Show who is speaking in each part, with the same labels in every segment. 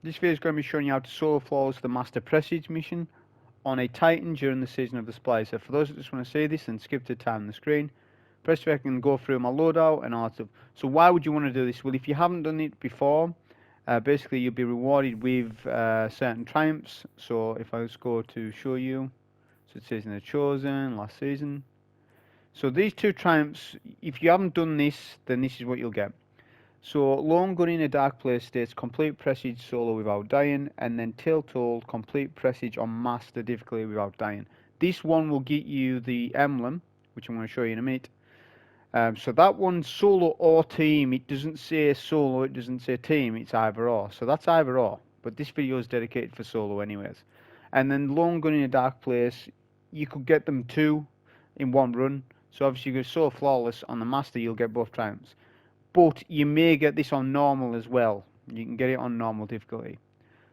Speaker 1: This video is going to be showing you how to solo flawless the Master Presage mission on a Titan during the season of the Splicer. For those that just want to see this, then skip to the time on the screen. Press back and go through my loadout and all that stuff. So why would you want to do this? Well, if you haven't done it before, basically you'll be rewarded with certain triumphs. So if I just go to show you, so it says in the Chosen, last season. So these two triumphs, if you haven't done this, then this is what you'll get. So Lone Gun in a Dark Place states complete Presage solo without dying, and then Tail Told complete Presage on Master difficulty without dying. This one will get you the Emblem, which I'm going to show you in a minute. So that one's solo or team. It doesn't say solo, it doesn't say team, it's either or. So that's either or, but this video is dedicated for solo anyways. And then Lone Gun in a Dark Place, you could get them two in one run. So obviously you go solo flawless on the Master, you'll get both triumphs. But you may get this on normal as well. You can get it on normal difficulty.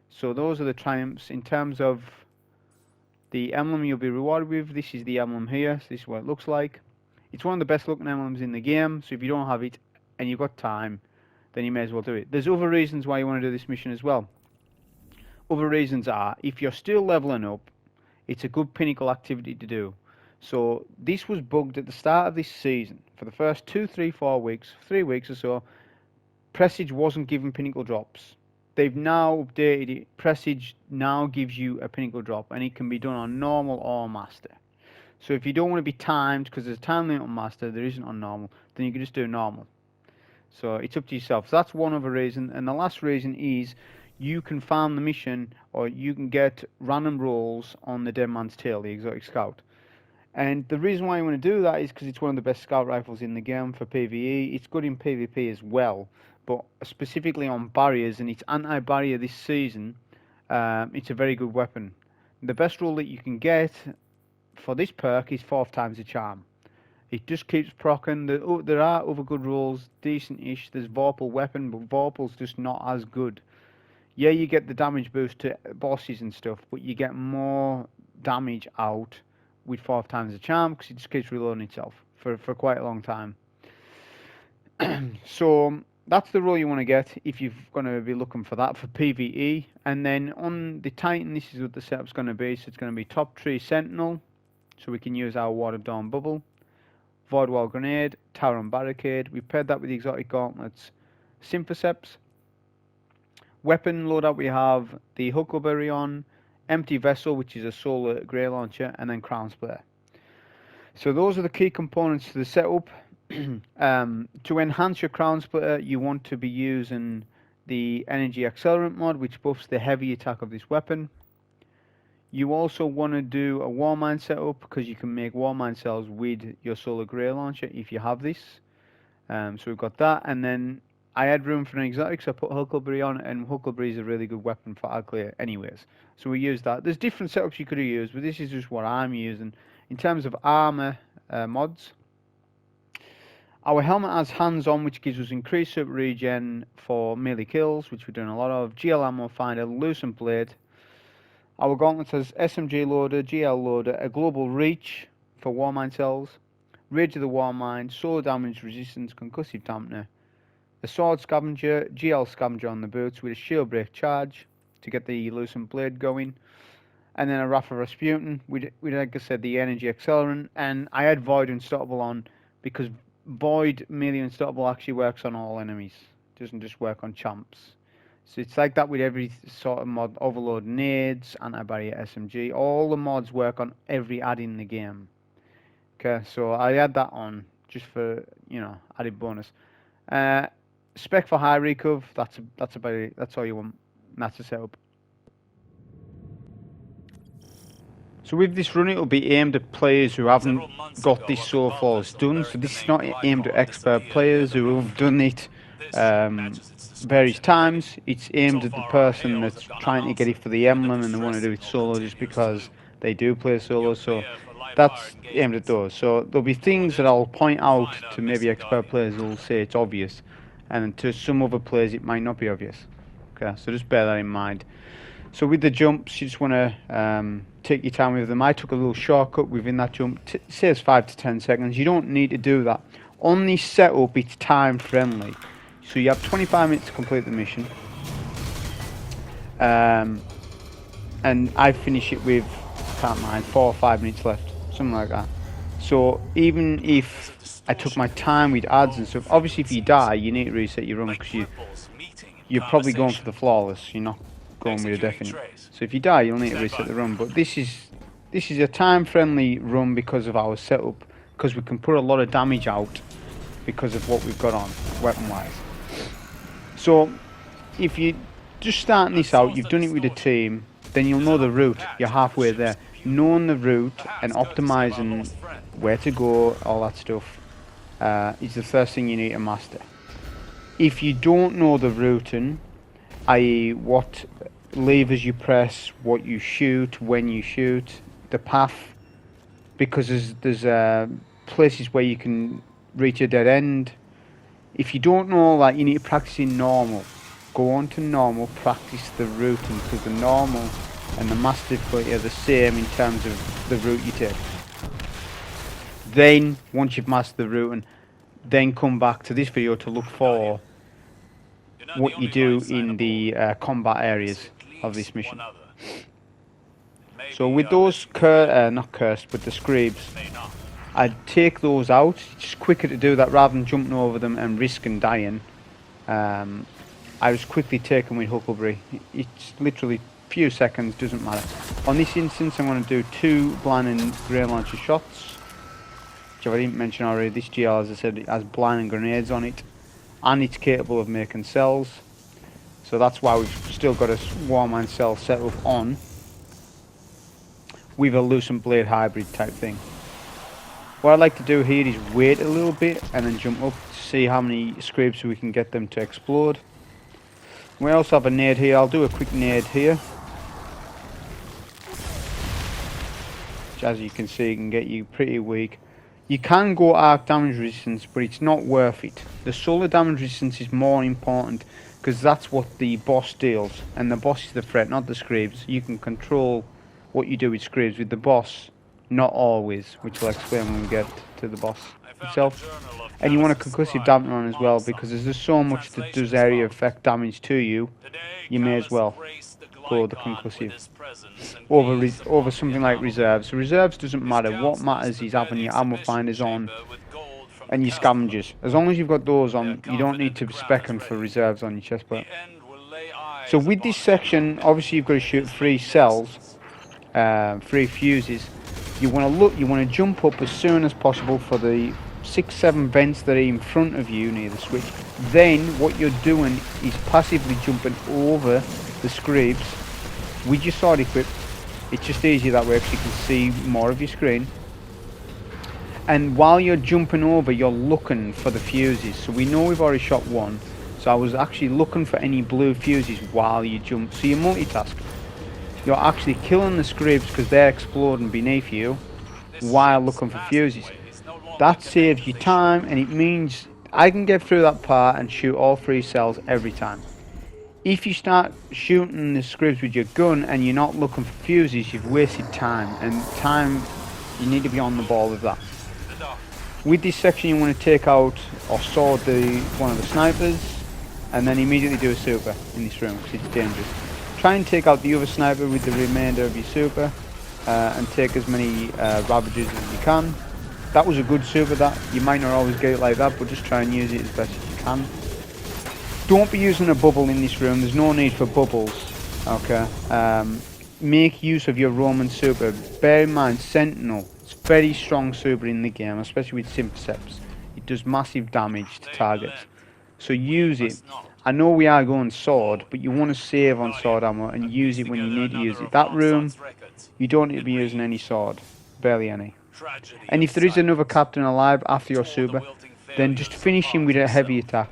Speaker 1: So those are the triumphs. In terms of the emblem you'll be rewarded with, this is the emblem here. So this is what it looks like. It's one of the best looking emblems in the game. So if you don't have it and you've got time, then you may as well do it. There's other reasons why you want to do this mission as well. Other reasons are, if you're still leveling up, it's a good pinnacle activity to do. So this was bugged at the start of this season. For the first 2, 3, 4 weeks, 3 weeks or so, Presage wasn't giving pinnacle drops. They've now updated it. Presage now gives you a pinnacle drop, and it can be done on normal or Master. So if you don't want to be timed, because there's a time limit on Master, there isn't on normal, then you can just do normal. So it's up to yourself. So that's one other reason. And the last reason is you can farm the mission, or you can get random rolls on the Dead Man's Tail, the exotic scout. And the reason why you want to do that is because it's one of the best scout rifles in the game for PvE. It's good in PvP as well, but specifically on barriers, and it's anti-barrier this season. It's a very good weapon. The best roll that you can get for this perk is 4 times the charm. It just keeps proccing. There are other good rolls, decent-ish. There's Vorpal weapon, but Vorpal's just not as good. Yeah, you get the damage boost to bosses and stuff, but you get more damage out with 4 times the charm, because it just keeps reloading itself for quite a long time. So that's the role you want to get if you're going to be looking for that for PvE. And then on the Titan, this is what the setup's going to be. So it's going to be top 3 Sentinel, so we can use our Ward of Dawn bubble, Voidwall Grenade, Tower and Barricade. We paired that with the exotic gauntlets, Synthoceps. Weapon loadout, we have the Huckleberry on, Empty Vessel, which is a solar grey launcher, and then Crown Splitter. So those are the key components to the setup. To enhance your Crown Splitter, you want to be using the Energy Accelerant mod, which buffs the heavy attack of this weapon. You also want to do a Warmind setup, because you can make Warmind cells with your solar grey launcher if you have this. So we've got that, and then I had room for an exotic, so I put Huckleberry on, and Huckleberry is a really good weapon for Accelerant anyways. So we use that. There's different setups you could have used, but this is just what I'm using. In terms of armor mods, our helmet has hands on, which gives us increased super regen for melee kills, which we're doing a lot of. GL ammo finder, Lucent Blade. Our gauntlet has SMG Loader, GL Loader, a global reach for Warmind cells, Rage of the Warmind, solar damage resistance, Concussive Dampener, a sword scavenger, GL scavenger on the boots with a shield break charge to get the Lucent Blade going, and then a Wrath of Rasputin with, like I said, the Energy Accelerant. And I had Void Unstoppable on, because Void melee Unstoppable actually works on all enemies, it doesn't just work on champs. So it's like that with every sort of mod. Overload nades, anti-barrier SMG, all the mods work on every ad in the game. Okay, so I had that on just for, you know, added bonus. Spec for high recov, that's about it. That's all you want. That's the setup. So with this run, it'll be aimed at players who haven't got this so flawless done. So this is not aimed at expert players who have done it various times. It's aimed at the person that's trying to get it for the emblem and they want to do it solo just because they do play solo. So that's aimed at those. So there'll be things that I'll point out to maybe expert players who'll say it's obvious, and to some other players it might not be obvious. Okay, so just bear that in mind. So with the jumps, you just want to take your time with them. I took a little shortcut within that jump. It saves 5 to 10 seconds. You don't need to do that. On this setup, it's time friendly. So you have 25 minutes to complete the mission. and I finish it with, can't mind, 4 or 5 minutes left, something like that. So even if I took my time with ads and stuff, obviously if you die you need to reset your run, because you're probably going for the flawless, you're not going with a definite. So if you die you'll need to reset the run, but this is a time friendly run because of our setup, because we can put a lot of damage out because of what we've got on weapon wise. So if you just starting this out, you've done it with a team, then you'll know the route. You're halfway there. Knowing the route and optimizing where to go, all that stuff, is the first thing you need to master. If you don't know the routing, i.e. what levers you press, what you shoot, when you shoot, the path, because there's places where you can reach a dead end. If you don't know, like, you need to practice in normal. Go on to normal, practice the routing, because the normal and the master difficulty are the same in terms of the route you take. Then, once you've mastered the routing, then come back to this video to look for what you do in the combat areas of this mission. So with those, not cursed, but the screams, I'd take those out. It's just quicker to do that rather than jumping over them and risking dying. I just quickly take them with Huckleberry. It's literally a few seconds, doesn't matter. On this instance I'm going to do 2 blinding grenade launcher shots, which I didn't mention already. This GL, as I said, it has blinding grenades on it, and it's capable of making cells. So that's why we've still got a Warmind cell set up on with a Lucent Blade hybrid type thing. What I'd like to do here is wait a little bit and then jump up to see how many scrapes we can get them to explode. We also have a nade here. I'll do a quick nade here, which, as you can see, can get you pretty weak. You can go arc damage resistance, but it's not worth it. The solar damage resistance is more important, because that's what the boss deals, and the boss is the threat, not the screams. You can control what you do with screams. With the boss, not always, which I'll explain when we get to the boss itself. And you want a concussive dampener on as well, because there's just so much that does area effect damage to you. You may as well go the concussive over something like reserves. Reserves doesn't matter. What matters is having your ammo finders on and your scavengers. As long as you've got those on, you don't need to spec them for reserves on your chestplate. So with this section, obviously you've got to shoot 3 cells, 3 fuses. You want to jump up as soon as possible for the 6-7 vents that are in front of you near the switch. Then what you're doing is passively jumping over the screams with your sword equipped. It's just easier that way because you can see more of your screen. And while you're jumping over, you're looking for the fuses. So we know we've already shot 1. So I was actually looking for any blue fuses while you jump. So you multitask. You're actually killing the screams because they're exploding beneath you while looking for fuses. That saves you time, and it means I can get through that part and shoot all 3 cells every time. If you start shooting the screams with your gun and you're not looking for fuses, you've wasted time, and time, you need to be on the ball with that. With this section you want to take out or sword one of the snipers, and then immediately do a super in this room because it's dangerous. Try and take out the other sniper with the remainder of your super, and take as many Ravagers as you can. That was a good super. That you might not always get it like that, but just try and use it as best as you can. Don't be using a bubble in this room. There's no need for bubbles. Okay. Make use of your Roman super. Bear in mind, Sentinel. It's a very strong super in the game, especially with Synthoceps. It does massive damage to targets. So use it. I know we are going sword, but you want to save on sword ammo and use it when you need to use it. That room, you don't need to be using any sword. Barely any. And if there is another captain alive after your super, then just finish him with a heavy attack.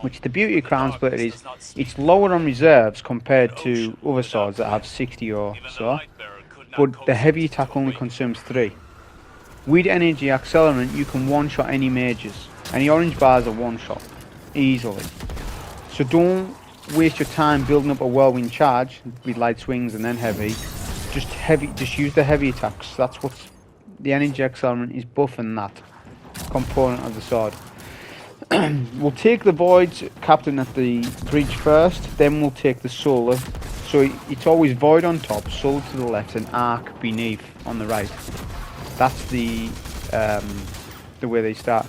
Speaker 1: Which the beauty of Crown Splitter is, it's lower on reserves compared to other swords that have 60 or so, but the heavy attack only consumes 3. With Energy Accelerant you can one-shot any mages, and the orange bars are one-shot, easily. So don't waste your time building up a whirlwind charge with light swings and then heavy. Just use the heavy attacks. That's what's the Energy Accelerant is buffing that component of the sword. We'll take the Void Captain at the bridge first, then we'll take the Solar. So it's always Void on top, Solar to the left, and Arc beneath on the right. That's the way they start.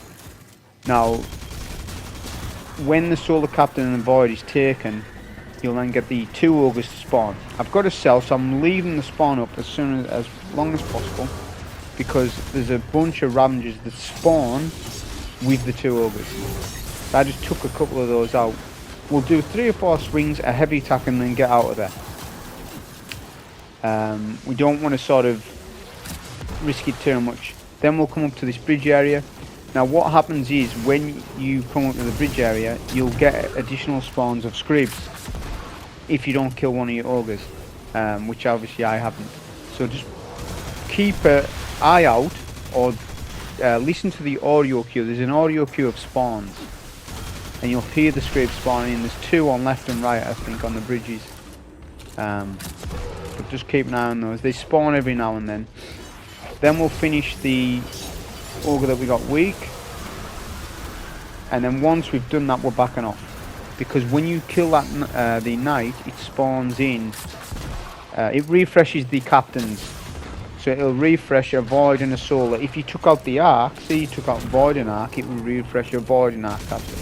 Speaker 1: Now, when the Solar Captain and the Void is taken, you'll then get the 2 Ogres to spawn. I've got a cell, so I'm leaving the spawn up as long as possible, because there's a bunch of Ravengers that spawn with the 2 Ogres. So I just took a couple of those out. We'll do 3 or 4 swings, a heavy attack, and then get out of there. We don't want to sort of risk it too much. Then we'll come up to this bridge area. Now what happens is, when you come up to the bridge area, you'll get additional spawns of Screebs if you don't kill one of your Ogres, which obviously I haven't. So just keep an eye out, or listen to the audio cue. There's an audio cue of spawns, and you'll hear the Screebs spawning. There's 2 on left and right, I think, on the bridges. But just keep an eye on those. They spawn every now and then. Then we'll finish the Ogre that we got weak, and then once we've done that, we're backing off, because when you kill that the Knight, it spawns in. It refreshes the captains. So it'll refresh a Void and a Solar. If you took out the Arc, say you took out Void and Arc, it will refresh your Void and Arc captain.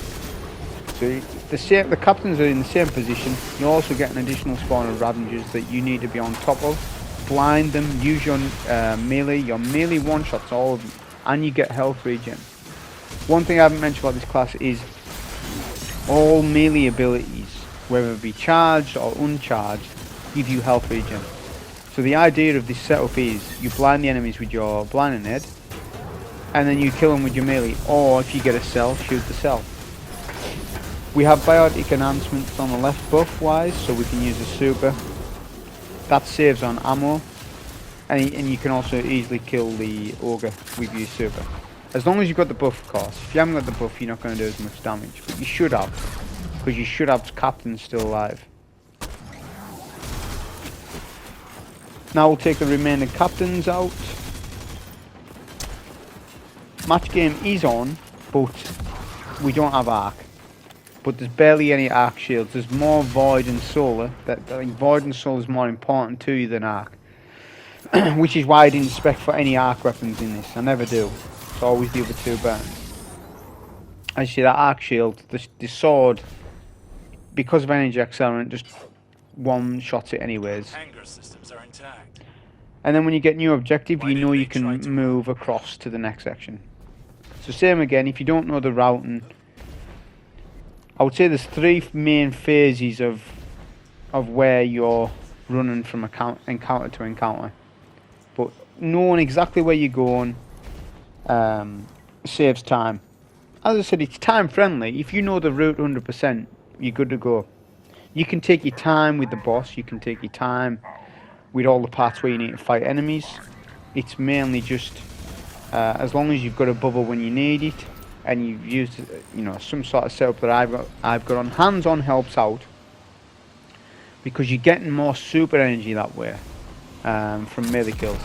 Speaker 1: So the captains are in the same position. You also get an additional spawn of Ravengers that you need to be on top of. Blind them, use your melee. Your melee one-shots all of them, and you get health regen. One thing I haven't mentioned about this class is all melee abilities, whether it be charged or uncharged, give you health regen. So the idea of this setup is you blind the enemies with your blinding head, and then you kill them with your melee, or if you get a cell, shoot the cell. We have biotic enhancements on the left buff wise, so we can use a super. That saves on ammo, and you can also easily kill the Ogre with your super. As long as you've got the buff, of course. If you haven't got the buff, you're not going to do as much damage, but you should have, because you should have captains still alive. Now we'll take the remaining captains out. Match game is on, but we don't have Arc. But there's barely any Arc shields. There's more Void and Solar. I think Void and Solar is more important to you than Arc. Which is why I didn't spec for any Arc weapons in this. I never do. It's always the other 2 buttons. As you see, that Arc shield, the sword, because of energy accelerant, just one-shots it anyways. And then when you get new objective, you know you can move across to the next section. So same again, if you don't know the routing, I would say there's 3 main phases of where you're running from encounter to encounter. But knowing exactly where you're going saves time. As I said, it's time friendly. If you know the route 100%, you're good to go. You can take your time with the boss, you can take your time with all the parts where you need to fight enemies. It's mainly just as long as you've got a bubble when you need it, and you've used some sort of setup that I've got on. Hands-on helps out, because you're getting more super energy that way from melee kills.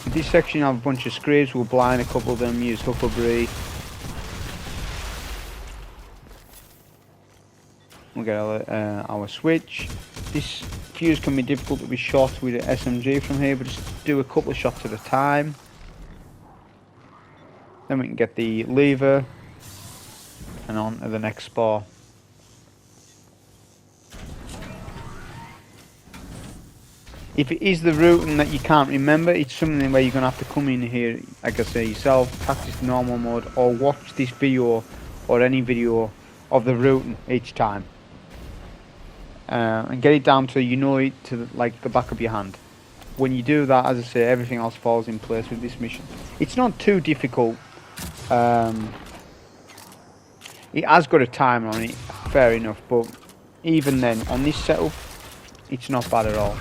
Speaker 1: In this section I have a bunch of Screebs. We'll blind a couple of them, use Huckleberry. We'll get our switch. This fuse can be difficult to be shot with an SMG from here, but just do a couple of shots at a time. Then we can get the lever and on to the next spar. If it is the routing that you can't remember, it's something where you're going to have to come in here, like I say, yourself, practice normal mode, or watch this video or any video of the routing each time. And get it down to you know it to like the back of your hand. When you do that, as I say, everything else falls in place with this mission. It's not too difficult. It has got a timer on it, fair enough, but even then, on this setup, it's not bad at all.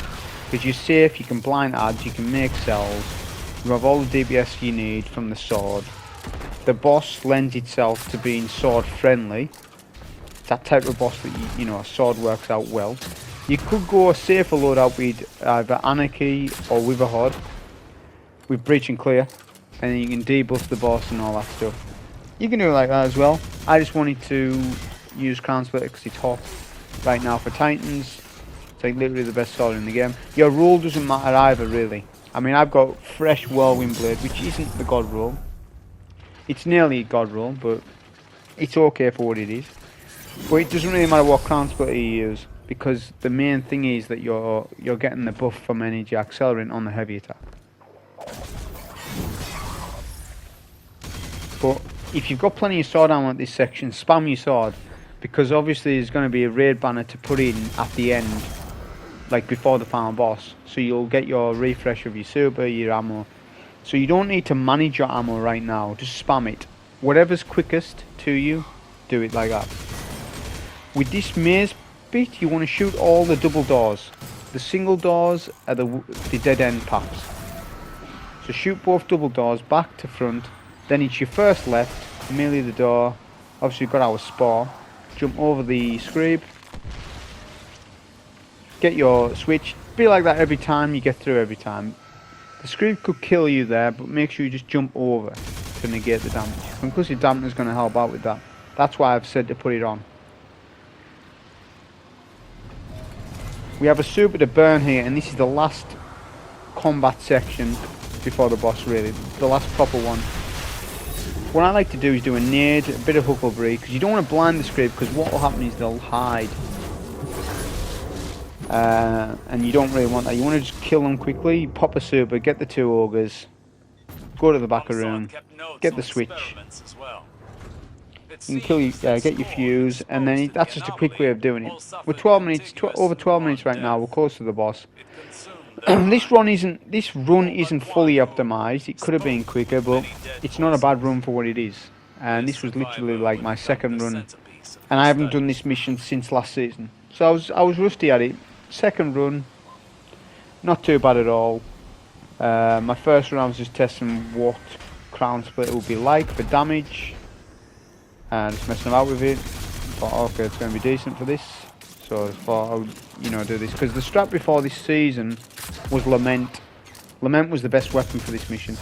Speaker 1: Because you're safe, you can blind ads, you can make cells, you have all the DPS you need from the sword. The boss lends itself to being sword friendly. It's that type of boss that you know, a sword works out well. You could go a safer loadout with either Anarchy or Witherhoard with Breach and Clear, and then you can debuff the boss and all that stuff. You can do it like that as well. I just wanted to use Crown Splitter because it's hot right now for Titans. It's like literally the best sword in the game. Your roll doesn't matter either, really. I mean, I've got fresh Whirlwind Blade, which isn't the god roll. It's nearly a god roll, but it's okay for what it is. But it doesn't really matter what Crown Splitter you use, because the main thing is that you're getting the buff from energy accelerant on the heavy attack. But if you've got plenty of sword ammo at this section, spam your sword, because obviously there's going to be a raid banner to put in at the end, like before the final boss, so you'll get your refresh of your super, your ammo. So you don't need to manage your ammo right now, just spam it. Whatever's quickest to you, do it like that. With this maze bit, you want to shoot all the double doors. The single doors are the dead end paths. So shoot both double doors back to front, then it's your first left, melee the door. Obviously we've got our spore. Jump over the scrape. Get your switch. Be like that every time, you get through every time. The scrape could kill you there, but make sure you just jump over to negate the damage. Concussive Dampener is going to help out with that. That's why I've said to put it on. We have a super to burn here, and this is the last combat section before the boss, really. The last proper one. What I like to do is do a nade, a bit of Huckleberry, because you don't want to blind the scrape, because what will happen is they'll hide. And you don't really want that. You want to just kill them quickly, pop a super, get the 2 ogres, go to the back of the room, get the switch. You can kill get your fuse, and then that's just a quick way of doing it. We're 12 minutes, over 12 minutes right now. We're close to the boss. This run isn't fully optimized. It could have been quicker, but it's not a bad run for what it is. And this was literally like my second run, and I haven't done this mission since last season. So I was rusty at it. Second run, not too bad at all. My first run I was just testing what Crown Splitter would be like for damage, and just messing about with it. Thought, okay, it's going to be decent for this. So I thought I would, do this, because the strat before this season was Lament. Lament was the best weapon for this mission,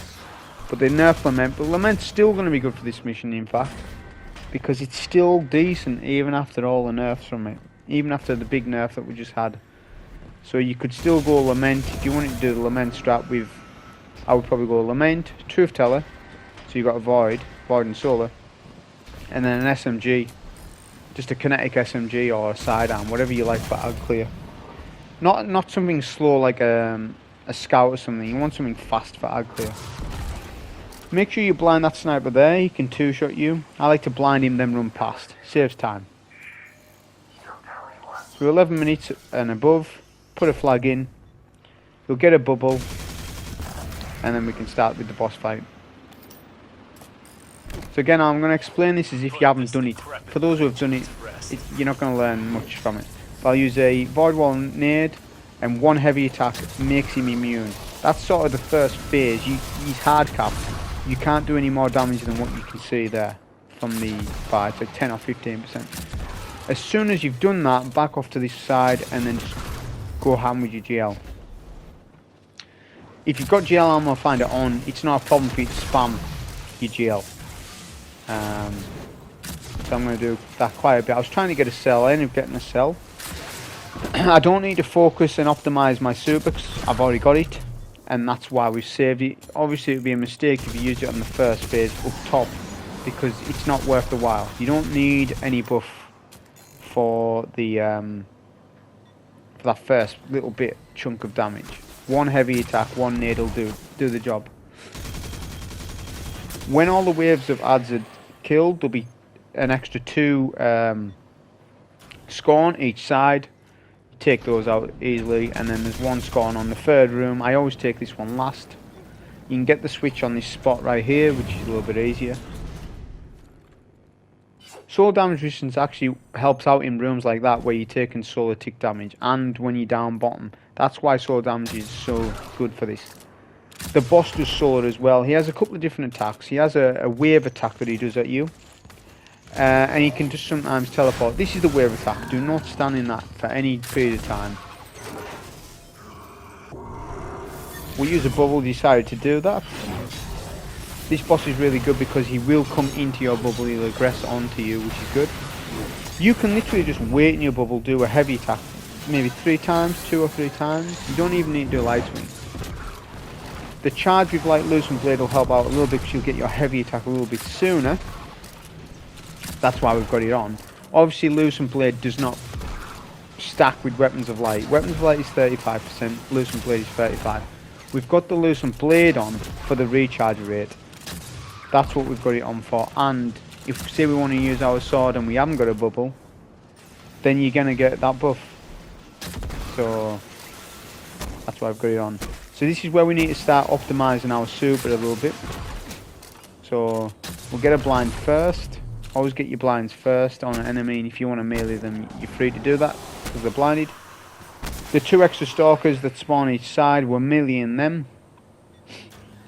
Speaker 1: but they nerfed Lament. But Lament's still going to be good for this mission, in fact, because it's still decent even after all the nerfs from it, even after the big nerf that we just had. So you could still go Lament if you wanted to do the Lament strat with. I would probably go Lament, Truth Teller, so you got a Void and Solar, and then an SMG. Just a kinetic SMG or a sidearm, whatever you like for ag clear. Not something slow like a scout or something. You want something fast for ag clear. Make sure you blind that sniper there. He can 2-shot you. I like to blind him, then run past. Saves time. So 11 minutes and above. Put a flag in. You'll get a bubble, and then we can start with the boss fight. So again, I'm going to explain this as if you haven't done it. For those who have done it, you're not going to learn much from it. But I'll use a Voidwall Grenade, and 1 heavy attack makes him immune. That's sort of the first phase. He's hard capped. You can't do any more damage than what you can see there from the fire. It's like 10 or 15%. As soon as you've done that, back off to this side, and then just go ham with your GL. If you've got GL ammo, find it on. It's not a problem for you to spam your GL. So I'm going to do that quite a bit. I was trying to get a cell. I ended up getting a cell. I don't need to focus and optimize my super because I've already got it, and that's why we've saved it. Obviously it would be a mistake if you used it on the first phase up top, because it's not worth the while. You don't need any buff for the for that first little bit chunk of damage. 1 heavy attack, 1 nade will do the job. When all the waves of ads are killed, there'll be an extra 2 scorn each side. Take those out easily, and then there's 1 scorn on the 3rd room. I always take this one last. You can get the switch on this spot right here, which is a little bit easier. Solar damage resistance actually helps out in rooms like that where you're taking solar tick damage, and when you're down bottom. That's why solar damage is so good for this. The boss does solar as well. He has a couple of different attacks. He has a wave attack that he does at you, and he can just sometimes teleport. This is the wave attack. Do not stand in that for any period of time. We use a bubble, decided to do that. This boss is really good because he will come into your bubble, he'll aggress onto you, which is good. You can literally just wait in your bubble, do a heavy attack, maybe 3 times, 2 or 3 times. You don't even need to do a light swing. The charge with like Lucent Blade will help out a little bit because you'll get your heavy attack a little bit sooner. That's why we've got it on. Obviously Lucent Blade does not stack with Weapons of Light. Weapons of Light is 35%, Lucent Blade is 35%. We've got the Lucent Blade on for the recharge rate. That's what we've got it on for. And if say we want to use our sword and we haven't got a bubble, then you're going to get that buff. So that's why I've got it on. So this is where we need to start optimizing our super a little bit. So we'll get a blind first. Always get your blinds first on an enemy, and if you want to melee them, you're free to do that because they're blinded. The 2 extra stalkers that spawn each side, we're meleeing them.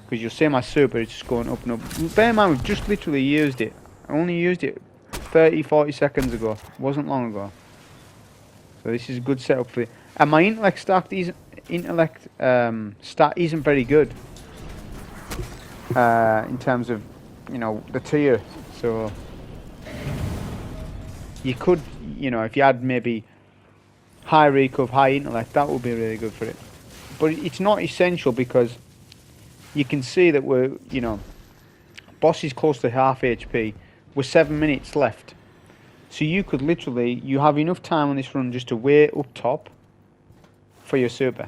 Speaker 1: Because you'll see my super is just going up and up. Bear in mind, we've just literally used it. I only used it 30-40 seconds ago. It wasn't long ago. So this is a good setup for it. And my intellect stat isn't very good in terms of, you know, the tier. So you could, you know, if you had maybe high recuv, high intellect, that would be really good for it. But it's not essential because you can see that we're, you know, boss is close to half HP. We're 7 minutes left. So you could literally, you have enough time on this run just to wait up top for your super.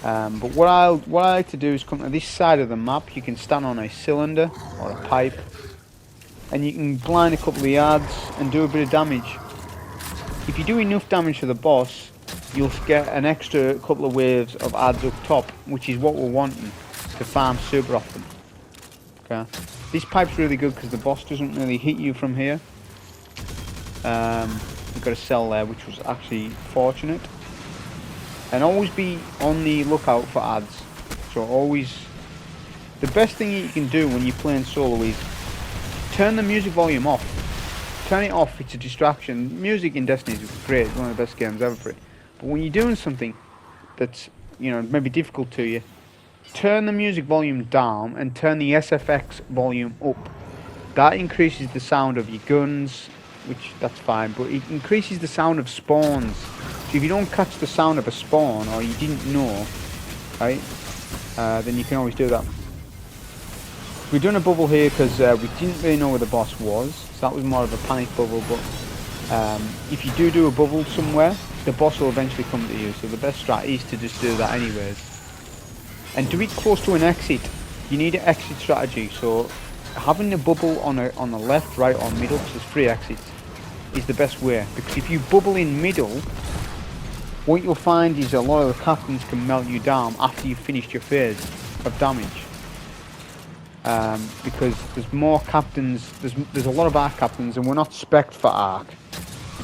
Speaker 1: But what I like to do is come to this side of the map. You can stand on a cylinder or a pipe, and you can blind a couple of yards and do a bit of damage. If you do enough damage to the boss, you'll get an extra couple of waves of adds up top, which is what we're wanting to farm super off them. Okay, this pipe's really good because the boss doesn't really hit you from here. We've got a cell there, which was actually fortunate. And always be on the lookout for adds. So always, the best thing you can do when you're playing solo is turn the music volume off. Turn it off, it's a distraction. Music in Destiny is great, it's one of the best games ever for it. But when you're doing something that's, you know, maybe difficult to you, turn the music volume down and turn the SFX volume up. That increases the sound of your guns, which that's fine, but it increases the sound of spawns. So if you don't catch the sound of a spawn, or you didn't know, right, then you can always do that. We've done a bubble here because we didn't really know where the boss was, so that was more of a panic bubble, but if you do a bubble somewhere, the boss will eventually come to you, so the best strat is to just do that anyways. And do it close to an exit. You need an exit strategy, so having the bubble on the left, right or middle, because there's 3 exits, is the best way. Because if you bubble in middle, what you'll find is a lot of the captains can melt you down after you've finished your phase of damage. Because there's more captains, there's a lot of arc captains, and we're not spec'd for arc,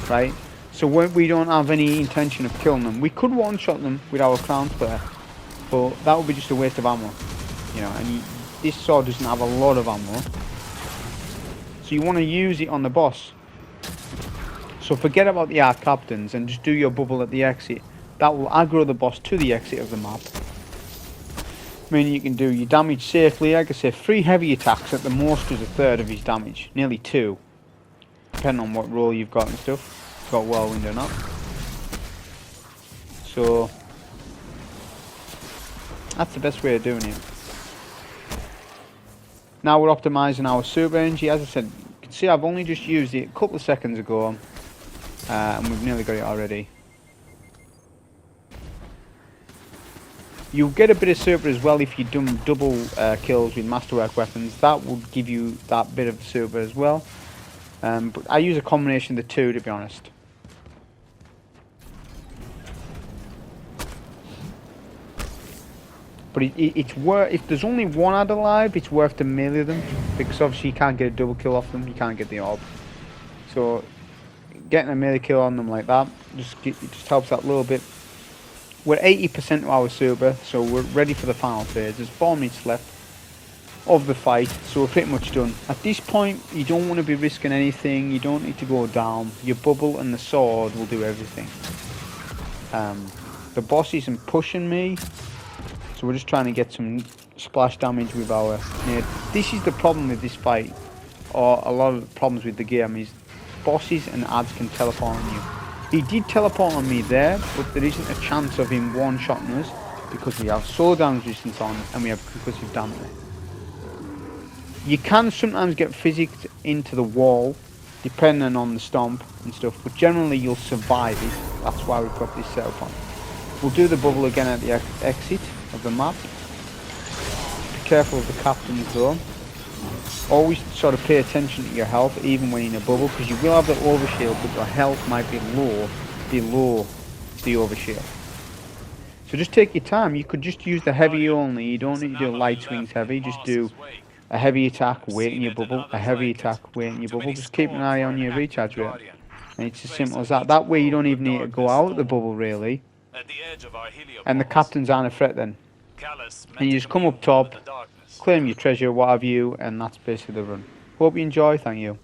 Speaker 1: right? So we don't have any intention of killing them. We could one-shot them with our crown splitter, but that would be just a waste of ammo, you know. And this sword doesn't have a lot of ammo, so you want to use it on the boss. So forget about the arc captains and just do your bubble at the exit. That will aggro the boss to the exit of the map, meaning you can do your damage safely. Like I say, 3 heavy attacks at the most is 1/3 of his damage, nearly 2, depending on what role you've got and stuff. If you've got whirlwind or not. So that's the best way of doing it. Now we're optimizing our super energy. As I said, you can see I've only just used it a couple of seconds ago, and we've nearly got it already. You'll get a bit of super as well if you've done double kills with masterwork weapons. That would give you that bit of super as well. But I use a combination of the 2, to be honest. But it's worth, if there's only one ad alive, it's worth to melee them, because obviously you can't get a double kill off them, you can't get the orb. So getting a melee kill on them like that it just helps that little bit. We're 80% of our super, so we're ready for the final phase. There's 4 minutes left of the fight, so we're pretty much done. At this point, you don't want to be risking anything, you don't need to go down. Your bubble and the sword will do everything. The boss isn't pushing me, so we're just trying to get some splash damage with our nade. This is the problem with this fight, or a lot of the problems with the game, is bosses and ads can teleport on you. He did teleport on me there, but there isn't a chance of him one-shotting us because we have solar damage resistance on and we have concussive dampener. You can sometimes get physicked into the wall depending on the stomp and stuff, but generally you'll survive it. That's why we've got this setup on. We'll do the bubble again at the exit of the map. Be careful of the captains though. Always sort of pay attention to your health even when in a bubble, because you will have the overshield but your health might be low below the overshield. So just take your time. You could just use the heavy only. You don't need to do light swings heavy. Just do a heavy attack, wait in your bubble, a heavy attack, wait in your bubble. Just keep an eye on your recharge rate. And it's as simple as that. That way you don't even need to go out of the bubble really. And the captains aren't a threat then. And you just come up top, claim your treasure, what have you, and that's basically the run. Hope you enjoy, thank you.